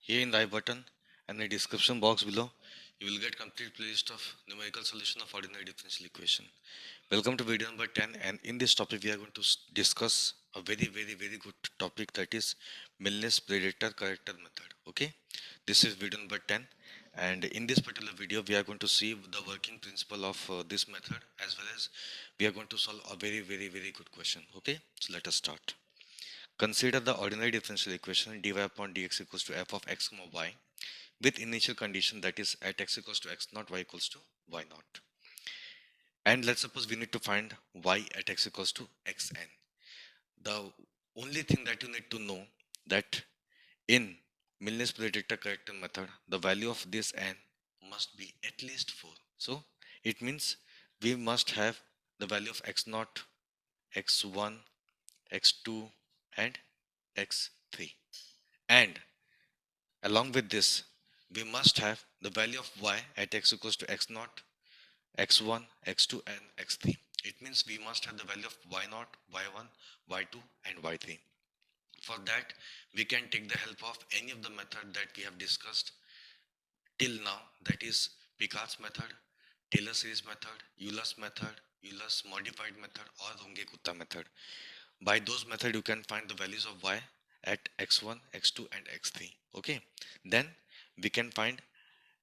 Here in the I button and the description box below, you will get complete playlist of numerical solution of ordinary differential equation. Welcome to video number 10, and in this topic we are going to discuss a very good topic, that is Milnes predictor corrector method. Okay, this is video number 10, and in this particular video we are going to see the working principle of this method, as well as we are going to solve a very good question. Okay, so let us start. Consider the ordinary differential equation dy upon dx equals to f of x comma y with initial condition, that is at x equals to x naught, y equals to y naught. And let's suppose we need to find y at x equals to xn. The only thing that you need to know that in Milnes predictor corrector method, the value of this n must be at least 4. So it means we must have the value of x naught, x1, x2 and x3. And along with this, we must have the value of y at x equals to x naught, x1, x2 and x3. It means we must have the value of y naught, y1, y2 and y3. For that, we can take the help of any of the method that we have discussed till now, that is Picard's method, Taylor series method, Euler's method, Euler's modified method or Runge-Kutta method. By those methods, you can find the values of y at x1, x2 and x3. Okay, then we can find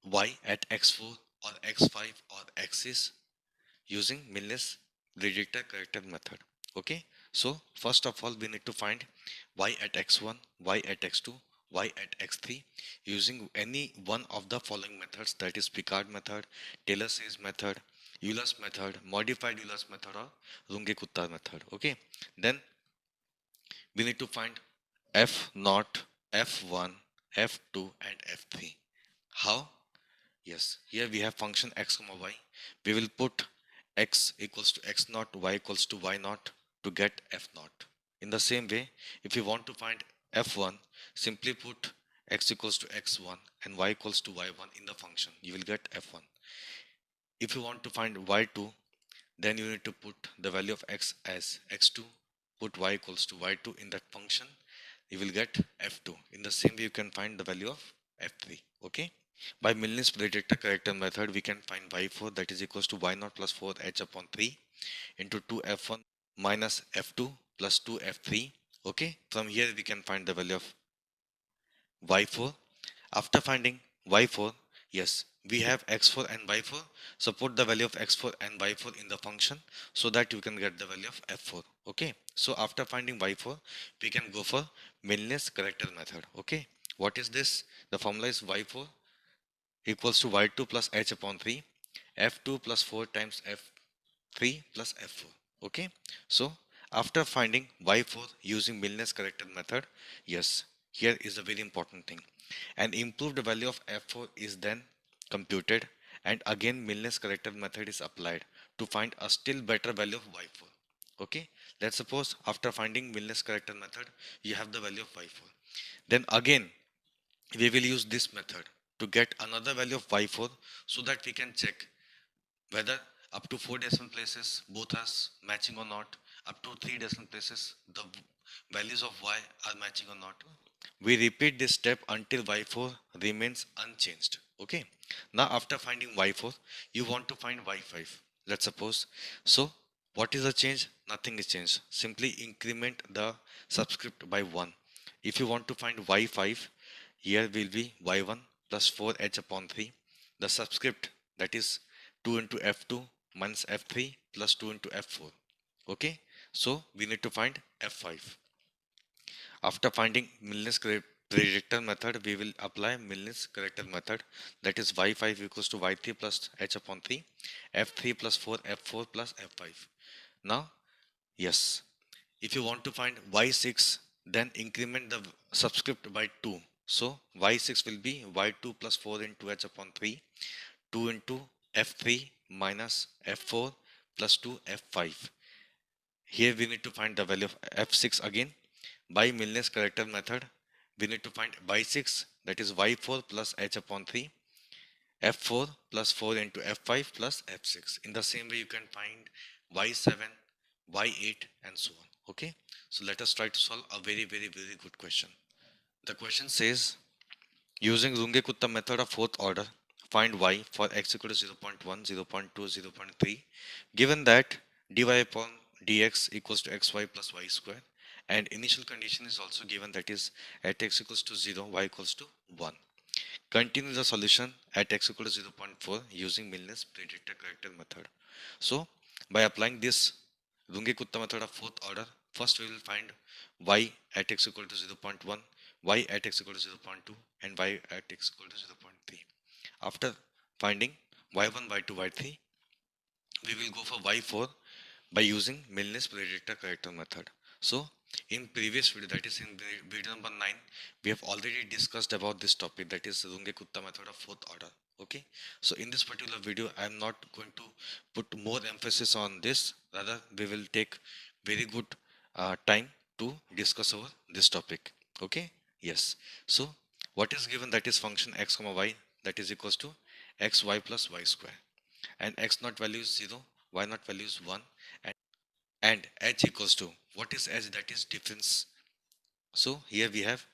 y at x4 or x5 or x6 using Milnes predictor corrector method. Okay, so first of all we need to find y at x1, y at x2, y at x3 using any one of the following methods, that is Picard method, Taylor series method, Euler's method, modified Euler's method or Runge-Kutta method. Okay, then we need to find f naught, f1, f2 and f3. How? Yes, here we have function x comma y. We will put x equals to x naught, y equals to y naught to get f naught. In the same way, if you want to find f1, simply put x equals to x1 and y equals to y1 in the function. You will get f1. If you want to find y2, then you need to put the value of x as x2, put y equals to y2 in that function. You will get f2. In the same way, you can find the value of f3. Okay. By Milnes predictor corrector method, we can find y4, that is equals to y naught plus 4h upon 3 into 2f1 minus f2 plus 2f3. Okay, from here we can find the value of y4. After finding y4, yes, we have x4 and y4. So put the value of x4 and y4 in the function so that you can get the value of f4. Okay, so after finding y4, we can go for Milnes corrector method. Okay, what is this? The formula is y4 equals to y2 plus h upon 3, f2 plus 4 times f3 plus f4. Okay, so after finding y4 using Milnes corrector method, yes, here is a very important thing. An improved value of f4 is then computed, and again Milnes corrector method is applied to find a still better value of y4. Okay, let's suppose after finding Milnes corrector method, you have the value of y4. Then again we will use this method to get another value of y4 so that we can check whether up to 4 decimal places both are matching or not, up to 3 decimal places the values of y are matching or not. We repeat this step until y4 remains unchanged. Okay, now after finding y4, you want to find y5, let's suppose. So what is the change? Nothing is changed, simply increment the subscript by 1. If you want to find y5, here will be y1 plus 4h upon 3. The subscript, that is 2 into f2 minus f3 plus 2 into f4. Okay, so we need to find f5. After finding Milnes predictor method, we will apply Milnes corrector method, that is y5 equals to y3 plus h upon 3, f3 plus 4, f4 plus f5. Now, yes, if you want to find y6, then increment the subscript by 2. So y6 will be y2 plus 4 into h upon 3, 2 into f3 minus f4 plus 2 f5. Here we need to find the value of f6 again. By Milnes corrector method, we need to find y6, that is y4 plus h upon 3, f4 plus 4 into f5 plus f6. In the same way, you can find y7, y8 and so on. Okay, so let us try to solve a very good question. The question says Using Runge-Kutta method of fourth order, find y for x equal to 0.1, 0.2, 0.3, given that dy upon dx equals to xy plus y square, and initial condition is also given, that is at x equals to 0, y equals to 1. Continue the solution at x equal to 0.4 using Milner's predictor corrector method. So by applying this Runge-Kutta method of fourth order, first we will find y at x equal to 0.1, y at x equal to 0.2, and y at x equal to 0.3. After finding y1, y2, y3, we will go for y4 by using Milner's predictor corrector method. So in previous video, that is in video number 9, we have already discussed about this topic, that is Runge-Kutta method of fourth order. Okay, so in this particular video I am not going to put more emphasis on this, rather we will take very good time to discuss over this topic. Okay, yes. So what is given, that is function x comma y, that is equals to xy plus y square, and x naught value is 0, y naught value is 1, and h equals to, what is h, that is difference. So here we have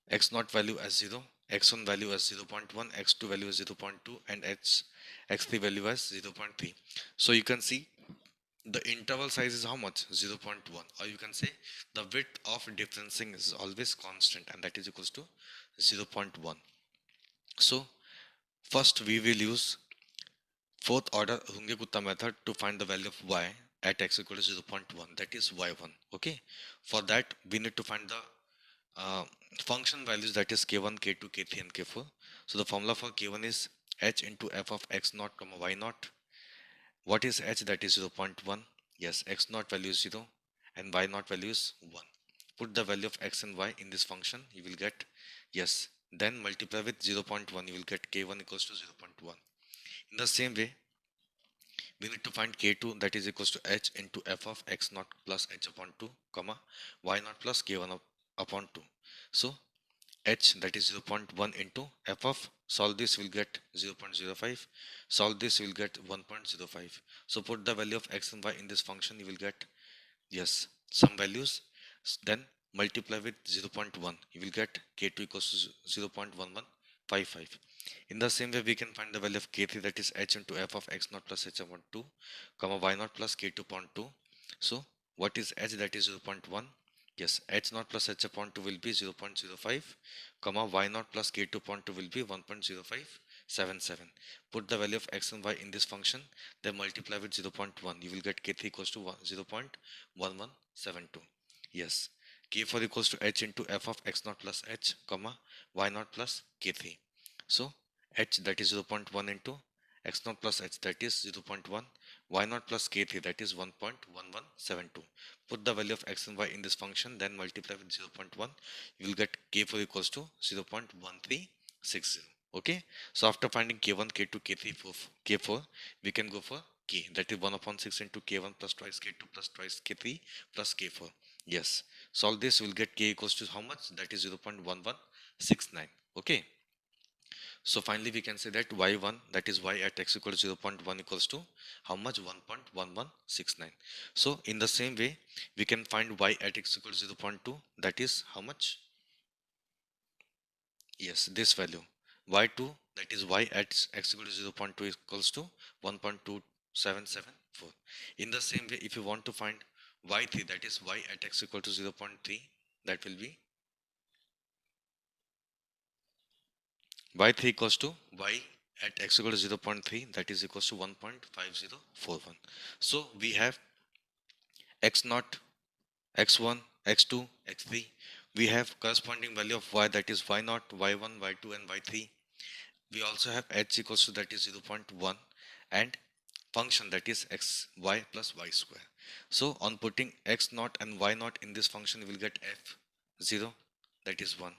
x naught value as 0, x1 value as 0.1, x2 value as 0.2, and x3 value as 0.3. So you can see the interval size is how much, 0.1, or you can say the width of differencing is always constant, and that is equals to 0.1. So first we will use fourth order Runge-Kutta method to find the value of y at x equal to 0.1, that is y1. Okay, for that we need to find the uh, function values, that is k1, k2, k3, and k4. So the formula for k1 is h into f of x naught comma y naught. What is h, that is 0.1. Yes, x naught value is 0 and y naught value is 1. Put the value of x and y in this function, you will get, yes, then multiply with 0.1, you will get k1 equals to 0.1. In the same way, we need to find k2, that is equals to h into f of x naught plus h upon 2 comma y naught plus k1 upon 2. So h, that is 0.1 into f of, solve this will get 0.05, solve this will get 1.05. So put the value of x and y in this function, you will get, yes, some values, then multiply with 0.1, you will get k2 equals to 0.1155. In the same way, we can find the value of k3, that is h into f of x naught plus h upon 2 comma y naught plus k2 upon 2. So what is h, that is 0.1. Yes, h naught plus h upon 2 will be 0.05 comma y naught plus k2 upon 2 will be 1.0577. Put the value of x and y in this function, then multiply with 0.1, you will get k3 equals to 0.1172. Yes, k4 equals to h into f of x naught plus h comma y naught plus k3. So h, that is 0.1 into x naught plus h, that is 0.1, y naught plus k3, that is 1.1172. Put the value of x and y in this function, then multiply with 0.1, you will get k4 equals to 0.1360. Okay, so after finding k1, k2, k3, k4, we can go for k, that is 1 upon 6 into k1 plus twice k2 plus twice k3 plus k4. Yes, solve this, will get k equals to how much, that is 0.1169. Okay, so finally we can say that y1, that is y at x equal to 0.1 equals to how much, 1.1169. So in the same way, we can find y at x equal to 0.2, that is how much, yes, this value y2, that is y at x equal to 0.2 equals to 1.2774. In the same way, if you want to find y3, that is y at x equal to 0.3, that will be y3 equals to y at x equal to 0.3, that is equals to 1.5041. So we have x naught, x1, x2, x3. We have corresponding value of y, that is y naught, y1, y2, and y3. We also have h equals to, that is 0.1, and function, that is x y plus y square. So on putting x naught and y naught in this function, we will get f0, that is 1.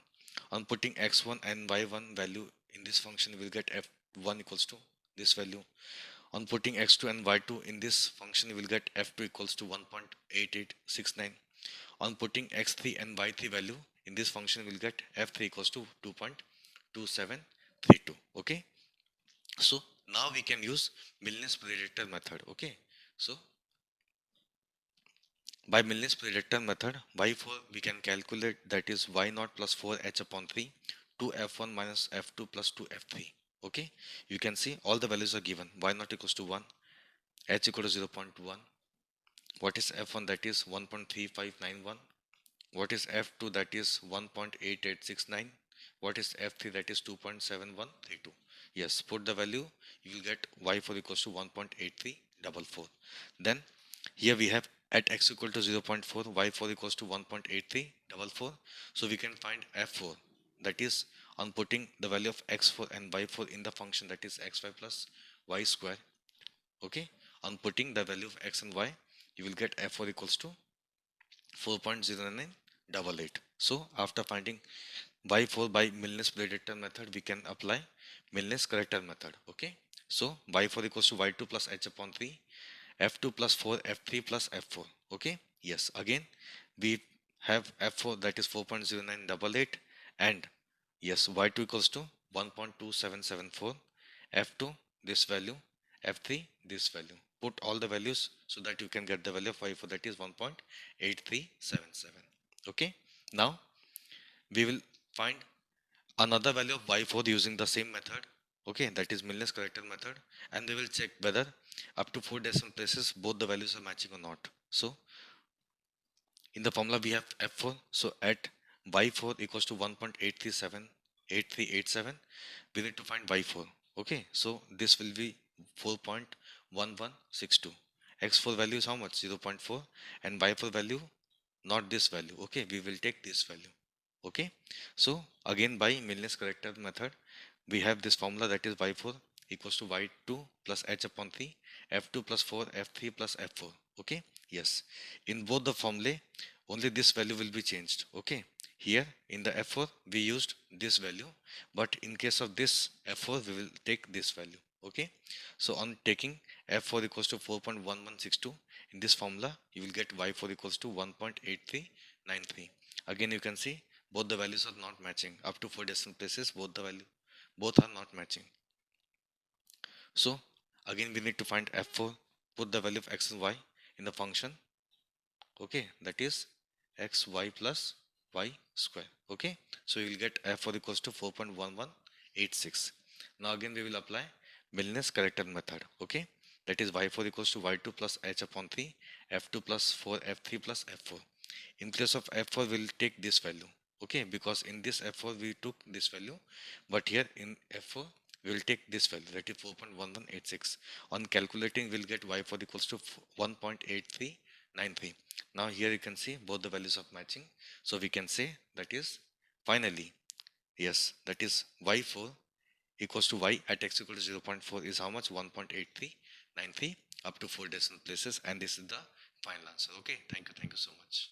On putting x1 and y1 value in this function, we will get f1 equals to this value. On putting x2 and y2 in this function, you will get f2 equals to 1.8869. On putting x3 and y3 value in this function, we will get f3 equals to 2.2732. Okay, so now we can use Milner's predictor method. Okay, so by Milner's predictor method, y4 we can calculate, that is y naught plus 4h upon 3 2f1 minus f2 plus 2f3. Okay, you can see all the values are given. Y not equals to 1, h equal to 0.1. What is f1? That is 1.3591. What is f2? That is 1.8869. What is f3? That is 2.7132. Yes, put the value, you will get y4 equals to 1.8344. Then here we have at x equal to 0.4, y4 equals to 1.8344. So we can find f4, that is on putting the value of x4 and y4 in the function, that is xy plus y square. Okay, on putting the value of x and y, you will get f4 equals to 4.0988. So after finding y4 by Milner's predictor method, we can apply Milner's corrector method. Okay, so y4 equals to y2 plus h upon 3, f2 plus 4, f3 plus f4. Okay, yes, again we have f4, that is 4.0988, and yes, y2 equals to 1.2774, f2 this value, f3 this value. Put all the values so that you can get the value of y4, that is 1.8377. Okay, now we will find another value of y4 using the same method. Okay, that is Milner's corrector method, and we will check whether up to 4 decimal places both the values are matching or not. So in the formula we have f4, so at y4 equals to 1.8378387, we need to find y4. Okay, so this will be 4.1162. x4 value is how much? 0.4, and y4 value, not this value. Okay, we will take this value. Okay, so again by Milner's corrector method, we have this formula, that is y4 equals to y2 plus h upon 3, f2 plus 4, f3 plus f4. Okay, yes, in both the formulae only this value will be changed. Okay, here in the f4 we used this value, but in case of this f4 we will take this value. Okay, so on taking f4 equals to 4.1162 in this formula, you will get y4 equals to 1.8393. Again you can see both the values are not matching. Up to 4 decimal places both are not matching. So again we need to find f4, put the value of x and y in the function. Okay, that is xy plus y square. Okay, so you will get f4 equals to 4.1186. Now again we will apply Milner's corrector method. Okay, that is y4 equals to y2 plus h upon 3, f2 plus 4, f3 plus f4. In place of f4 we will take this value. Okay, because in this f4 we took this value, but here in f4 we will take this value, that is 4.1186. On calculating we'll get y4 equals to 1.8393. Now here you can see both the values of matching, so we can say that is finally, yes, that is y4 equals to y at x equal to 0.4 is how much? 1.8393 up to 4 decimal places, and this is the final answer. Okay, thank you so much.